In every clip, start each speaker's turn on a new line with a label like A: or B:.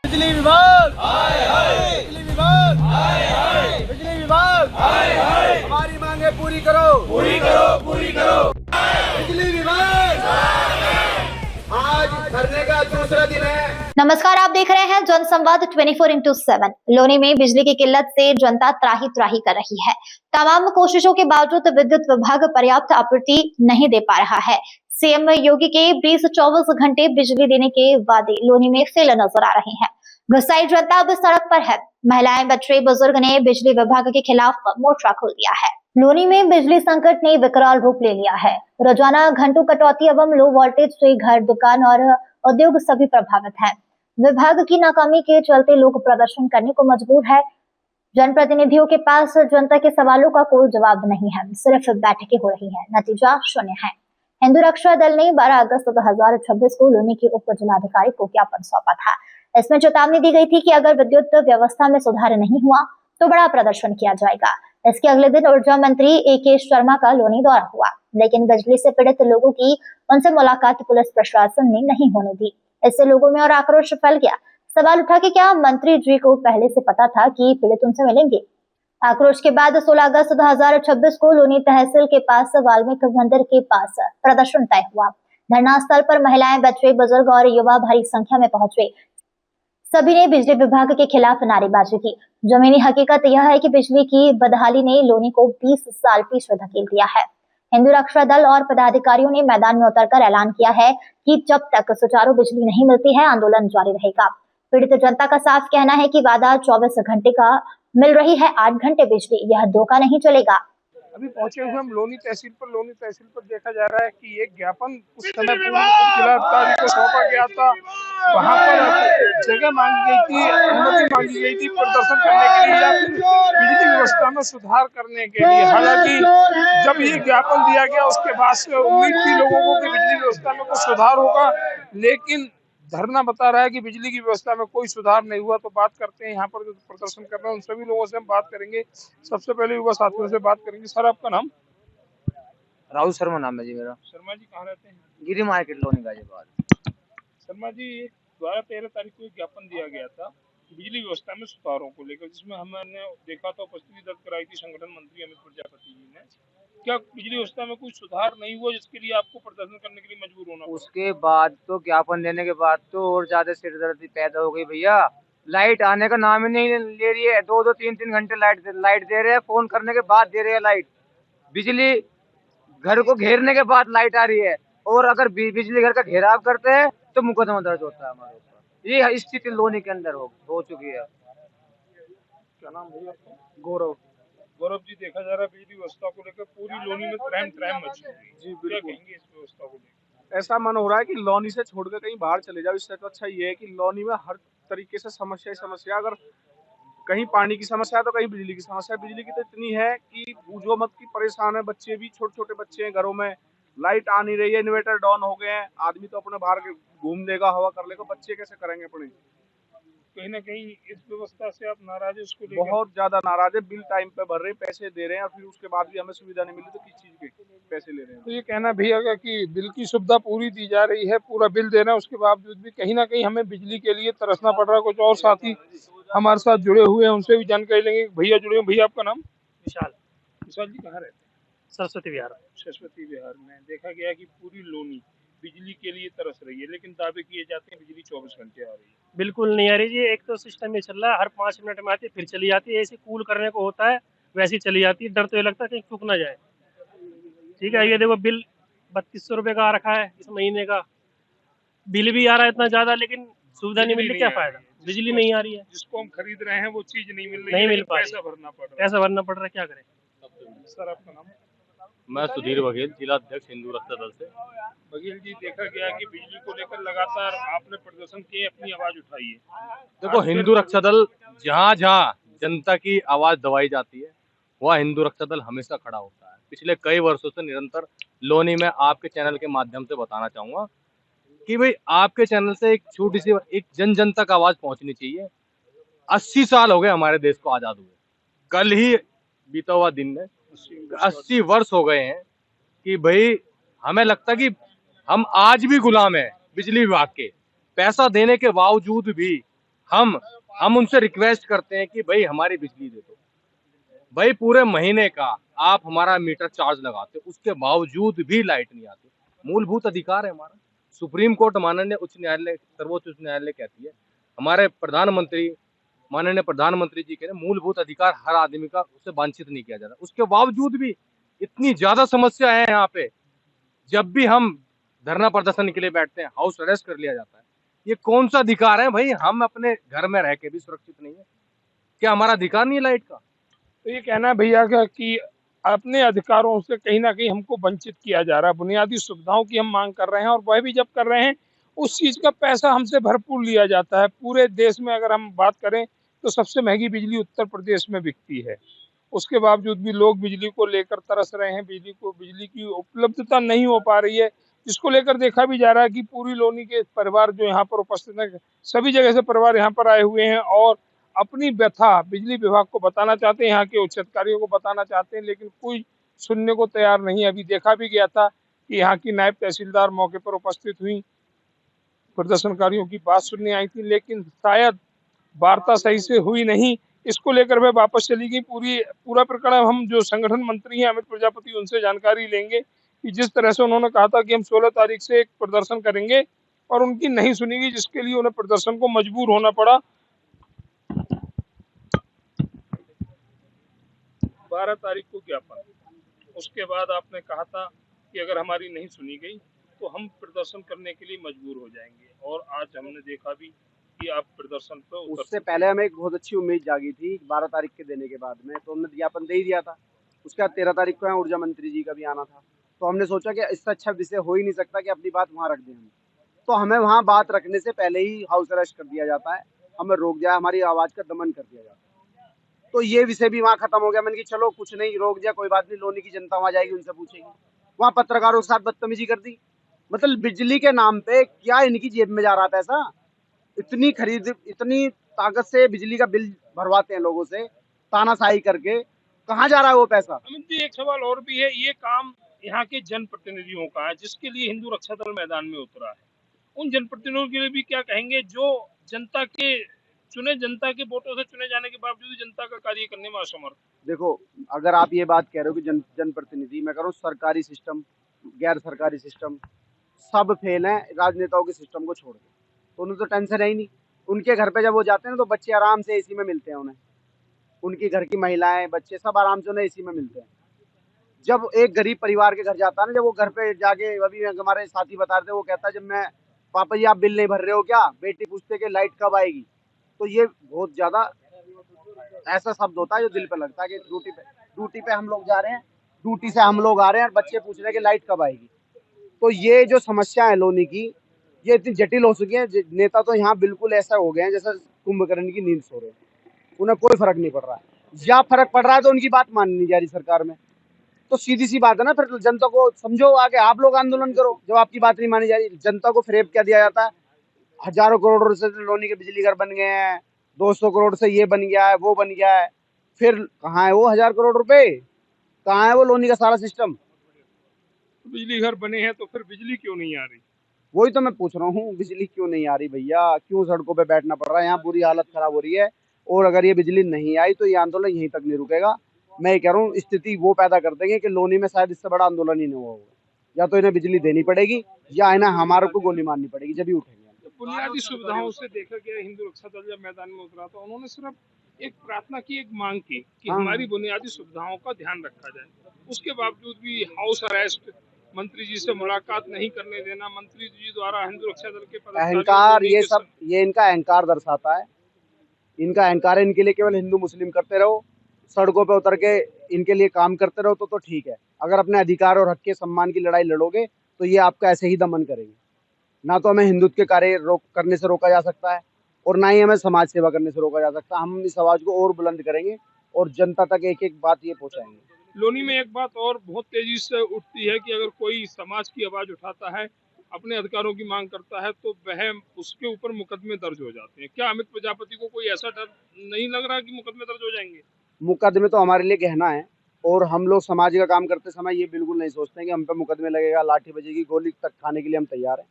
A: बिजली विभाग हाय हाय, बिजली विभाग हाय हाय, बिजली विभाग हाय हाय, हमारी मांगे पूरी करो, पूरी करो, पूरी करो। बिजली विभाग आज धरने का दूसरा दिन है।
B: नमस्कार, आप देख रहे हैं जनसंवाद 24x7। लोनी में बिजली की किल्लत से जनता त्राही त्राही कर रही है। तमाम कोशिशों के बावजूद विद्युत विभाग पर्याप्त आपूर्ति नहीं दे पा रहा है। सीएम योगी के 20-24 घंटे बिजली देने के वादे लोनी में फेल नजर आ रहे हैं। गुस्साई जनता अब सड़क पर है। महिलाएं, बच्चे, बुजुर्ग ने बिजली विभाग के खिलाफ मोर्चा खोल दिया है। लोनी में बिजली संकट ने विकराल रूप ले लिया है। रोजाना घंटों कटौती एवं लो वोल्टेज से घर, दुकान और उद्योग सभी प्रभावित हैं। विभाग की नाकामी के चलते लोग प्रदर्शन करने को मजबूर है। जनप्रतिनिधियों के पास जनता के सवालों का कोई जवाब नहीं है, सिर्फ बैठकें हो रही है, नतीजा शून्य है। हिंदू रक्षा दल ने 12 अगस्त 2026 को लोनी के उप जिलाधिकारी को ज्ञापन सौंपा था। इसमें चेतावनी दी गई थी कि अगर विद्युत व्यवस्था में सुधार नहीं हुआ तो बड़ा प्रदर्शन किया जाएगा। इसके अगले दिन ऊर्जा मंत्री AK शर्मा का लोनी दौरा हुआ, लेकिन बिजली से पीड़ित लोगों की उनसे मुलाकात पुलिस प्रशासन ने नहीं होने दी। इससे लोगों में और आक्रोश फैल गया। सवाल उठा कि क्या मंत्री जी को पहले से पता था कि पीड़ित उनसे मिलेंगे। आक्रोश के बाद 16 अगस्त 2026 को लोनी तहसील के पास वाल्मीकि मंदिर के पास प्रदर्शन तय हुआ। धरना स्थल पर महिलाएं, बच्चे, बुजुर्ग और युवा भारी संख्या में पहुंचे। सभी ने बिजली विभाग के खिलाफ नारेबाजी की। जमीनी हकीकत यह है कि बिजली की बदहाली ने लोनी को 20 साल पीछे धकेल दिया है। हिंदू रक्षा दल और पदाधिकारियों ने मैदान में उतरकर ऐलान किया है कि जब तक सुचारू बिजली नहीं मिलती है, आंदोलन जारी रहेगा। पीड़ित जनता का साफ कहना है कि वादा 24 घंटे का मिल रही है, 8 घंटे बिजली, यह धोखा नहीं चलेगा।
C: अभी पहुंचे हुए हम लोनी तहसील पर देखा जा रहा है कि एक ज्ञापन उस समय जिलाधिकारी को सौंपा गया था। वहां पर जगह मांगी गई थी, अनुमति मांगी गई थी प्रदर्शन करने के लिए या फिर बिजली व्यवस्था में सुधार करने के लिए। हालांकि जब ये ज्ञापन दिया गया उसके बाद से उम्मीद थी लोगों को कि बिजली व्यवस्था में कुछ सुधार होगा, लेकिन धरना बता रहा है कि बिजली की व्यवस्था में कोई सुधार नहीं हुआ। तो बात करते हैं यहाँ पर जो प्रदर्शन कर रहे हैं उन सभी लोगों से हम बात करेंगे। सबसे पहले युवा साथियों से बात करेंगे। सर, आपका नाम?
D: राहुल शर्मा नाम है जी मेरा।
C: शर्मा जी कहाँ रहते हैं?
D: गिरी मार्केट लोनी गाजियाबाद।
C: शर्मा जी, 12-13 तारीख को एक ज्ञापन दिया गया था बिजली व्यवस्था में सुधारों को लेकर, जिसमें हमने देखा था उपस्थिति दर्ज कराई थी संगठन मंत्री अमित प्रजापति जी ने। क्या बिजली व्यवस्था में कोई सुधार नहीं हुआ जिसके लिए आपको प्रदर्शन करने के लिए मजबूर होना पड़ा?
D: उसके बाद तो ज्ञापन देने के बाद तो और ज्यादा सिरदर्दी पैदा हो गई भैया। लाइट आने का नाम ही नहीं ले रही है। 2-2, 3-3 घंटे लाइट दे रहे हैं, फोन करने के बाद दे रहे हैं लाइट। बिजली घर को घेरने के बाद लाइट आ रही है, और अगर बिजली घर का घेराव करते हैं तो मुकदमा दर्ज होता है हमारे ऊपर। ये स्थिति लोनी के अंदर हो चुकी है।
C: क्या नाम भैया आपका?
D: गौरव।
C: गौरव जी, देखा जा रहा है बिजली व्यवस्था को लेकर पूरी लोनी में त्रैम मची हुई है।
E: जी,
C: क्या
E: बिल्कुल।
C: कहेंगे इस व्यवस्था को लेकर?
E: ऐसा मन हो रहा है कि लॉनी से छोड़कर कहीं बाहर चले जाओ। इससे तो अच्छा ये है कि लॉनी में हर तरीके से समस्या, अगर कहीं पानी की समस्या है तो कहीं बिजली की समस्या। बिजली की तो इतनी है कि पूछो मत, की परेशान है। बच्चे भी, छोटे छोटे बच्चे हैं घरों में, लाइट आ नहीं रही है, इन्वर्टर डाउन हो गए हैं। आदमी तो अपने बाहर घूम लेगा, हवा कर लेगा, बच्चे कैसे करेंगे अपने?
C: कहीं ना कहीं इस व्यवस्था से आप नाराज है उसको लेकर?
E: बहुत ज्यादा नाराज है। बिल टाइम पे भर रहे हैं, पैसे दे रहे हैं, और फिर उसके बाद भी हमें सुविधा नहीं मिली तो किस चीज के पैसे ले रहे हैं?
C: तो ये कहना भी है कि बिल की सुविधा पूरी दी जा रही है, पूरा बिल दे रहे हैं, उसके बावजूद भी कहीं ना कहीं हमें बिजली के लिए तरसना पड़ रहा है। कुछ और साथी हमारे साथ जुड़े हुए हैं, उनसे भी जानकारी लेंगे। भैया जुड़े हुए। भैया, आपका नाम?
F: विशाल।
C: विशाल जी, कहाँ रहते हैं?
F: सरस्वती विहार।
C: सरस्वती विहार में देखा गया कि पूरी लोनी बिजली के लिए तरस रही है, लेकिन दावे किए जाते हैं बिजली 24 घंटे आ रही है।
F: बिल्कुल नहीं आ रही जी। एक तो सिस्टम ये चल रहा है, हर 5 मिनट में आती है फिर चली जाती है। ऐसे कूल करने को होता है, वैसे ही चली जाती है। डर तो ये लगता है कहीं चूक ना जाए। ठीक है, ये देखो बिल 3200 रुपये का आ रखा है इस महीने का। बिल भी आ रहा है इतना ज्यादा, लेकिन सुविधा नहीं मिल रही। क्या फायदा? बिजली नहीं आ रही है,
C: जिसको हम खरीद रहे हैं वो चीज नहीं मिल रही,
F: नहीं मिल पा रही,
C: पैसा भरना पड़ रहा है।
F: पैसा भरना पड़ रहा है, क्या करें?
C: सर, आपका नाम?
G: मैं सुधीर बघेल, जिलाध्यक्ष हिंदू रक्षा दल से।
C: बघेल जी, देखा गया कि बिजली को लेकर लगातार आपने प्रदर्शन किए, अपनी आवाज उठाई है।
G: देखो, हिंदू रक्षा दल जहाँ जहाँ जनता की आवाज दबाई जाती है वह हिंदू रक्षा दल हमेशा खड़ा होता है। पिछले कई वर्षों से निरंतर लोनी में आपके चैनल के माध्यम से बताना चाहूंगा कि भाई आपके चैनल से एक छोटी सी एक जन जन तक आवाज पहुंचनी चाहिए। 80 साल हो गए हमारे देश को आजाद हुए। कल ही बीता हुआ दिन में 80 वर्ष हो गए हैं कि भाई हमें लगता कि हम आज भी गुलाम हैं बिजली विभाग के। पैसा देने के बावजूद भी हम उनसे रिक्वेस्ट करते हैं कि भाई हमारी बिजली दे दो। भाई पूरे महीने का आप हमारा मीटर चार्ज लगाते हो, उसके बावजूद भी लाइट नहीं आती। मूलभूत अधिकार है हमारा। सुप्रीम कोर्ट माननीय उच्च न्यायालय, सर्वोच्च उच्च न्यायालय कहती है, हमारे माननीय प्रधानमंत्री जी कह रहे हैं, मूलभूत अधिकार हर आदमी का, उससे वांछित नहीं किया जाता। उसके बावजूद भी इतनी ज्यादा समस्या है यहाँ पे। जब भी हम धरना प्रदर्शन के लिए बैठते हैं, हाउस अरेस्ट कर लिया जाता है। ये कौन सा अधिकार है भाई? हम अपने घर में रह के भी सुरक्षित नहीं है? क्या हमारा अधिकार नहीं है लाइट का?
C: तो ये कहना है भैया का कि अपने अधिकारों से कहीं ना कहीं हमको वंचित किया जा रहा है। बुनियादी सुविधाओं की हम मांग कर रहे हैं, और वह भी जब कर रहे हैं उस चीज का पैसा हमसे भरपूर लिया जाता है। पूरे देश में अगर हम बात करें तो सबसे महंगी बिजली उत्तर प्रदेश में बिकती है। उसके बावजूद भी लोग बिजली को लेकर तरस रहे हैं। बिजली की उपलब्धता नहीं हो पा रही है, जिसको लेकर देखा भी जा रहा है कि पूरी लोनी के परिवार जो यहाँ पर उपस्थित हैं, सभी जगह से परिवार यहाँ पर आए हुए हैं और अपनी व्यथा बिजली विभाग को बताना चाहते हैं, यहाँ के उच्च अधिकारियों को बताना चाहते हैं, लेकिन कोई सुनने को तैयार नहीं है। अभी देखा भी गया था कि यहाँ की नायब तहसीलदार मौके पर उपस्थित हुई, प्रदर्शनकारियों की बात सुनने आई थी, लेकिन शायद वार्ता सही से हुई नहीं। इसको लेकर वह वापस चली गई। पूरा प्रकरण हम जो संगठन मंत्री हैं अमित प्रजापति, उनसे जानकारी लेंगे कि जिस तरह से उन्होंने कहा था कि हम 16 तारीख से एक प्रदर्शन करेंगे और उनकी नहीं सुनी गई, जिसके लिए उन्हें प्रदर्शन को मजबूर होना पड़ा। 12 तारीख को ज्ञापन, उसके बाद आपने कहा था कि अगर हमारी नहीं सुनी गई तो हम प्रदर्शन करने के लिए मजबूर हो जाएंगे, और आज हमने देखा भी कि आप प्रदर्शन पे
A: उससे पहले हमें एक बहुत अच्छी उम्मीद जागी थी 12 तारीख के देने के बाद में, तो हमने ज्ञापन दे ही दिया था। उसके बाद 13 तारीख को यहाँ ऊर्जा मंत्री जी का भी आना था, तो हमने सोचा कि इससे अच्छा विषय हो ही नहीं सकता कि अपनी बात वहाँ रख दें हम। तो हमें वहाँ बात रखने से पहले ही हाउस अरेस्ट कर दिया जाता है, हमें रोक दिया, हमारी आवाज़ का दमन कर दिया जाता है। तो ये विषय भी वहाँ खत्म हो गया। मैंने कहा चलो कुछ नहीं, रोक दिया, कोई बात नहीं, लोनी की जनता वहाँ जाएगी, उनसे पूछेगी। वहाँ पत्रकारों के साथ बदतमीजी कर दी। मतलब बिजली के नाम पे क्या इनकी जेब में जा रहा पैसा? इतनी ताकत से बिजली का बिल भरवाते हैं लोगों से, तानाशाही करके। कहाँ जा रहा है वो पैसा?
C: अमित जी, एक सवाल और भी है। ये काम यहाँ के जनप्रतिनिधियों का है, जिसके लिए हिंदू रक्षा दल मैदान में उतरा है। उन जनप्रतिनिधियों के लिए भी क्या कहेंगे जो जनता के वोटों से चुने जाने के बावजूद जनता का कार्य करने में असमर्थ?
A: देखो, अगर आप ये बात कह रहे हो कि जनप्रतिनिधि, मैं कह रहा हूँ सरकारी सिस्टम, गैर सरकारी सिस्टम सब फेल है राजनेताओं के सिस्टम को छोड़ के। तो उन्हें तो टेंशन है ही नहीं। उनके घर पे जब वो जाते हैं ना तो बच्चे आराम से एसी में मिलते हैं उन्हें, उनकी घर की महिलाएं बच्चे सब आराम से उन्हें एसी में मिलते हैं। जब एक गरीब परिवार के घर जाता है ना, जब वो घर पे जाके, अभी हमारे साथी बता रहे थे, वो कहता है जब मैं, पापा जी आप बिल नहीं भर रहे हो क्या? बेटी पूछते कि लाइट कब आएगी। तो ये बहुत ज्यादा ऐसा शब्द होता है जो दिल पे लगता है कि ड्यूटी पे हम लोग जा रहे हैं, ड्यूटी से हम लोग आ रहे हैं और बच्चे पूछ रहे हैं कि लाइट कब आएगी। तो ये जो समस्या है लोनी की, ये इतनी जटिल हो चुकी है। नेता तो यहाँ बिल्कुल ऐसा हो गए हैं जैसे कुंभकर्ण की नींद सो रहे हैं, उन्हें कोई फर्क नहीं पड़ रहा है। या फर्क पड़ रहा है तो उनकी बात माननी नहीं जा रही सरकार में। तो सीधी सी बात है ना, फिर जनता को समझो, आगे आप लोग आंदोलन करो जब आपकी बात नहीं मानी जा रही। जनता को फ्रेब क्या दिया जाता है? हजारों करोड़ से लोनी के बिजली घर बन गए हैं, 200 करोड़ से ये बन गया है, वो बन गया है। फिर कहाँ है वो 1000 करोड़ रुपए? कहाँ है वो लोनी का सारा सिस्टम?
C: बिजली घर बने हैं तो फिर बिजली क्यों नहीं आ रही?
A: वही तो मैं पूछ रहा हूँ, बिजली क्यों नहीं आ रही भैया? क्यों सड़कों पे बैठना पड़ रहा है? यहाँ बुरी हालत खराब हो रही है, और अगर ये बिजली नहीं आई तो ये आंदोलन यहीं तक नहीं रुकेगा। मैं ये कह रहा हूँ, स्थिति वो पैदा कर देंगे कि लोनी में शायद इससे बड़ा आंदोलन ही नहीं हुआ होगा। या तो इन्हें बिजली देनी पड़ेगी या इन्हें हमारे को गोली मारनी पड़ेगी, जब ही उठेंगे।
C: बुनियादी सुविधाओं से देखा गया, हिंदू रक्षा दल जब मैदान में उतरा तो उन्होंने सिर्फ एक प्रार्थना की, एक मांग की कि हमारी बुनियादी सुविधाओं का ध्यान रखा जाए। उसके बावजूद भी हाउस अरेस्ट, मंत्री जी से मुलाकात नहीं करने देना, मंत्री जी द्वारा हिंदू रक्षा दल के
A: अहंकार, ये इनका अहंकार दर्शाता है। इनका अहंकार है, इनके लिए केवल हिंदू मुस्लिम करते रहो, सड़कों पे उतर के इनके लिए काम करते रहो तो ठीक है। अगर अपने अधिकार और हक के सम्मान की लड़ाई लड़ोगे तो ये आपका ऐसे ही दमन करेंगे। ना तो हमें हिंदुत्व के कार्य करने से रोका जा सकता है, और ना ही हमें समाज सेवा करने से रोका जा सकता। हम इस आवाज को और बुलंद करेंगे और जनता तक एक एक बात ये पहुंचाएंगे।
C: लोनी में एक बात और बहुत तेजी से उठती है कि अगर कोई समाज की आवाज उठाता है, अपने अधिकारों की मांग करता है, तो वह उसके ऊपर मुकदमे दर्ज हो जाते हैं। क्या अमित प्रजापति को कोई ऐसा डर नहीं लग रहा कि मुकदमे दर्ज हो जाएंगे?
A: मुकदमे तो हमारे लिए गहना है, और हम लोग समाज का काम करते समय ये बिल्कुल नहीं सोचते कि हम पे मुकदमे लगेगा, लाठी बजेगी, गोली तक खाने के लिए हम तैयार हैं।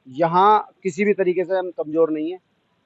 A: यहाँ किसी भी तरीके से हम कमजोर नहीं है।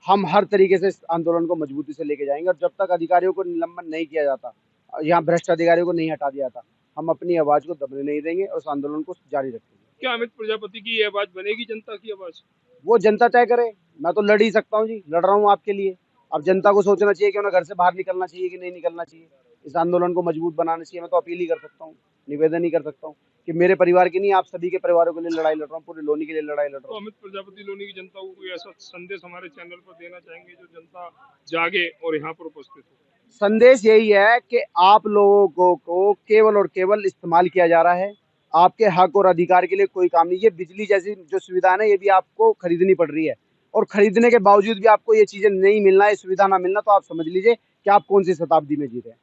A: हम हर तरीके से इस आंदोलन को मजबूती से लेके जाएंगे और जब तक अधिकारियों को निलंबन नहीं किया जाता, यहाँ भ्रष्ट अधिकारियों को नहीं हटा दिया जाता, हम अपनी आवाज को दबने नहीं देंगे और उस आंदोलन को जारी रखेंगे।
C: क्या अमित प्रजापति की ये आवाज बनेगी जनता की आवाज?
A: वो जनता तय करे। मैं तो लड़ ही सकता हूँ जी, लड़ रहा हूँ आपके लिए। अब जनता को सोचना चाहिए कि उन्हें घर से बाहर निकलना चाहिए कि नहीं निकलना चाहिए। इस आंदोलन को मजबूत बनाना चाहिए। मैं तो अपील ही कर सकता हूँ, निवेदन ही कर सकता हूँ कि मेरे परिवार की नहीं, आप सभी के परिवारों के लिए लड़ाई लड़ रहा हूँ, पूरे लोनी के लिए लड़ाई लड़ रहा
C: तो
A: हूँ।
C: अमित प्रजापति लोनी की जनता को कोई ऐसा संदेश हमारे चैनल पर देना चाहेंगे जो जनता जागे और यहाँ पर उपस्थित हो?
A: संदेश यही है कि आप लोगों को केवल और केवल इस्तेमाल किया जा रहा है। आपके हक और अधिकार के लिए कोई काम नहीं। ये बिजली जैसी जो सुविधा है ना, ये भी आपको खरीदनी पड़ रही है और खरीदने के बावजूद भी आपको ये चीजें नहीं मिलना, ये सुविधा ना मिलना, तो आप समझ लीजिए कि आप कौन सी शताब्दी में जी रहे हैं।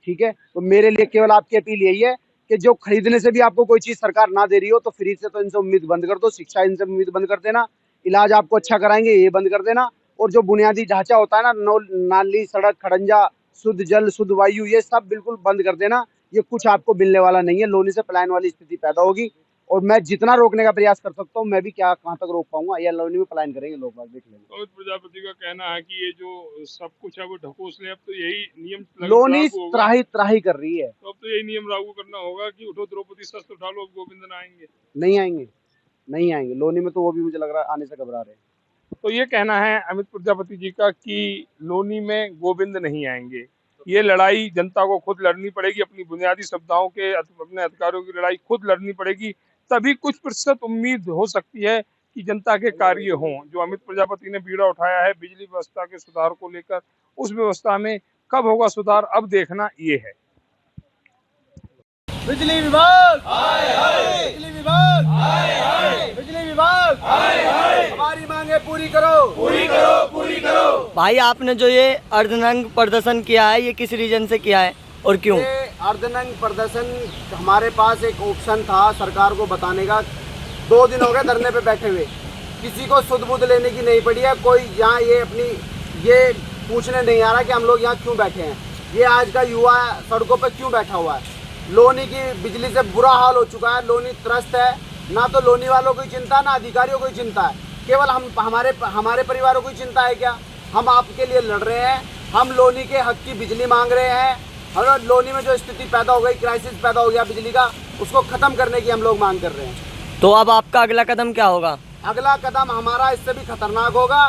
A: ठीक है, तो मेरे लिए केवल आपकी अपील यही है कि जो खरीदने से भी आपको कोई चीज सरकार ना दे रही हो तो फ्री से तो इनसे उम्मीद बंद कर दो। शिक्षा इनसे उम्मीद बंद कर देना, इलाज आपको अच्छा कराएंगे ये बंद कर देना, और जो बुनियादी ढांचा होता है ना, नाली, सड़क, खड़ंजा, शुद्ध जल, शुद्ध वायु, ये सब बिल्कुल बंद कर देना। ये कुछ आपको मिलने वाला नहीं है। लोनी से पलायन वाली स्थिति पैदा होगी और मैं जितना रोकने का प्रयास कर सकता हूँ, मैं भी क्या कहाँ तक रोक पाऊंगा। या लोनी में पलायन करेंगे लोग, बात देख लेंगे।
C: अमित प्रजापति का कहना है कि ये जो सब कुछ है वो ढकोस ले, अब तो यही नियम
A: लोनी
C: लागू होगा।
A: त्राही कर रही है।
C: तो अब तो यही नियम लागू करना होगा कि उठो द्रौपदी शस्त्र उठा लो, अब गोविंद न आएंगे।
A: नहीं आएंगे, नहीं आएंगे लोनी में, तो वो भी मुझे लग रहा है आने से घबरा रहे हैं।
C: तो ये कहना है अमित प्रजापति जी का कि लोनी में गोविंद नहीं आएंगे। ये लड़ाई जनता को खुद लड़नी पड़ेगी, अपनी बुनियादी सुविधाओं के, अपने अधिकारों की लड़ाई खुद लड़नी पड़ेगी, तभी कुछ प्रतिशत उम्मीद हो सकती है कि जनता के कार्य हों। जो अमित प्रजापति ने बीड़ा उठाया है बिजली व्यवस्था के सुधार को लेकर, उस व्यवस्था में कब होगा सुधार, अब देखना ये है।
A: बिजली विभाग हाय हाय, बिजली विभाग हाय हाय, बिजली विभाग हाय हाय, हमारी मांगे पूरी करो, पूरी करो, पूरी करो।
H: भाई आपने जो ये अर्धनग्न प्रदर्शन किया है, ये किस रीजन से किया है और क्यों?
A: ये अर्धनग्न प्रदर्शन हमारे पास एक ऑप्शन था सरकार को बताने का। 2 दिन हो गए धरने पे बैठे हुए, किसी को सुध बुध लेने की नहीं पड़ी है। कोई यहाँ ये अपनी ये पूछने नहीं आ रहा कि हम लोग यहाँ क्यों बैठे हैं, ये आज का युवा सड़कों पे क्यों बैठा हुआ है। लोनी की बिजली से बुरा हाल हो चुका है, लोनी त्रस्त है। ना तो लोनी वालों को चिंता, ना अधिकारियों को चिंता है, केवल हमारे परिवारों को चिंता है। क्या हम आपके लिए लड़ रहे हैं, हम लोनी के हक की बिजली मांग रहे हैं। और लोनी में जो स्थिति पैदा हो गई, क्राइसिस पैदा हो गया बिजली का, उसको खत्म करने की हम लोग मांग कर रहे हैं।
H: तो अब आपका अगला कदम क्या होगा?
A: अगला कदम हमारा इससे भी खतरनाक होगा।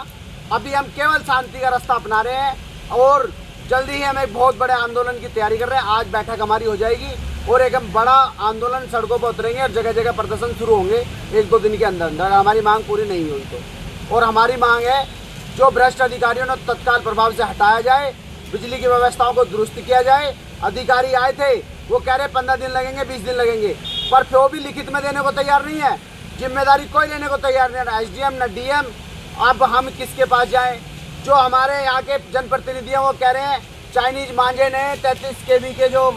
A: अभी हम केवल शांति का रास्ता अपना रहे हैं और जल्दी ही हम एक बहुत बड़े आंदोलन की तैयारी कर रहे हैं। आज बैठक हमारी हो जाएगी और एक हम बड़ा आंदोलन सड़कों पर उतरेंगे और जगह जगह प्रदर्शन शुरू होंगे 1-2 दिन के अंदर अंदर, हमारी मांग पूरी नहीं हुई तो। और हमारी मांग है जो भ्रष्ट अधिकारियों ने तत्काल प्रभाव से हटाया जाए, बिजली की व्यवस्थाओं को दुरुस्त किया जाए। अधिकारी आए थे, वो कह रहे 15 दिन लगेंगे, 20 दिन लगेंगे, पर फिर वो भी लिखित में देने को तैयार नहीं है। जिम्मेदारी कोई लेने को तैयार नहीं है, SDM न DM। अब हम किसके पास जाएं? जो हमारे यहाँ के जनप्रतिनिधि हैं वो कह रहे हैं चाइनीज मांझे ने 33 kV के जो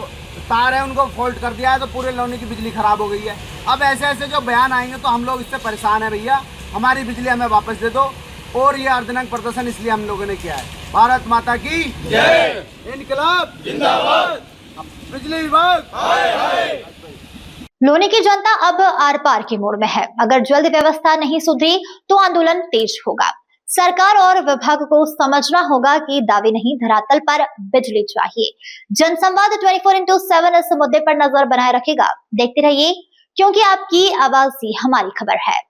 A: तार है उनको फॉल्ट कर दिया है, तो पूरे लोनी की बिजली खराब हो गई है। अब ऐसे ऐसे जो बयान आएंगे तो हम लोग इससे परेशान है। भैया हमारी बिजली हमें वापस दे दो। और ये अर्धनग्न प्रदर्शन इसलिए हम लोगों ने किया है। भारत माता की जय, इनकलाब जिंदाबाद, बिजली विभाग हाय हाय।
B: लोनी की जनता अब आर पार की मोड़ में है। अगर जल्द व्यवस्था नहीं सुधरी तो आंदोलन तेज होगा। सरकार और विभाग को समझना होगा कि दावे नहीं, धरातल पर बिजली चाहिए। जनसंवाद 24/7 इस मुद्दे पर नजर बनाए रखेगा। देखते रहिए, क्योंकि आपकी आवाज ही हमारी खबर है।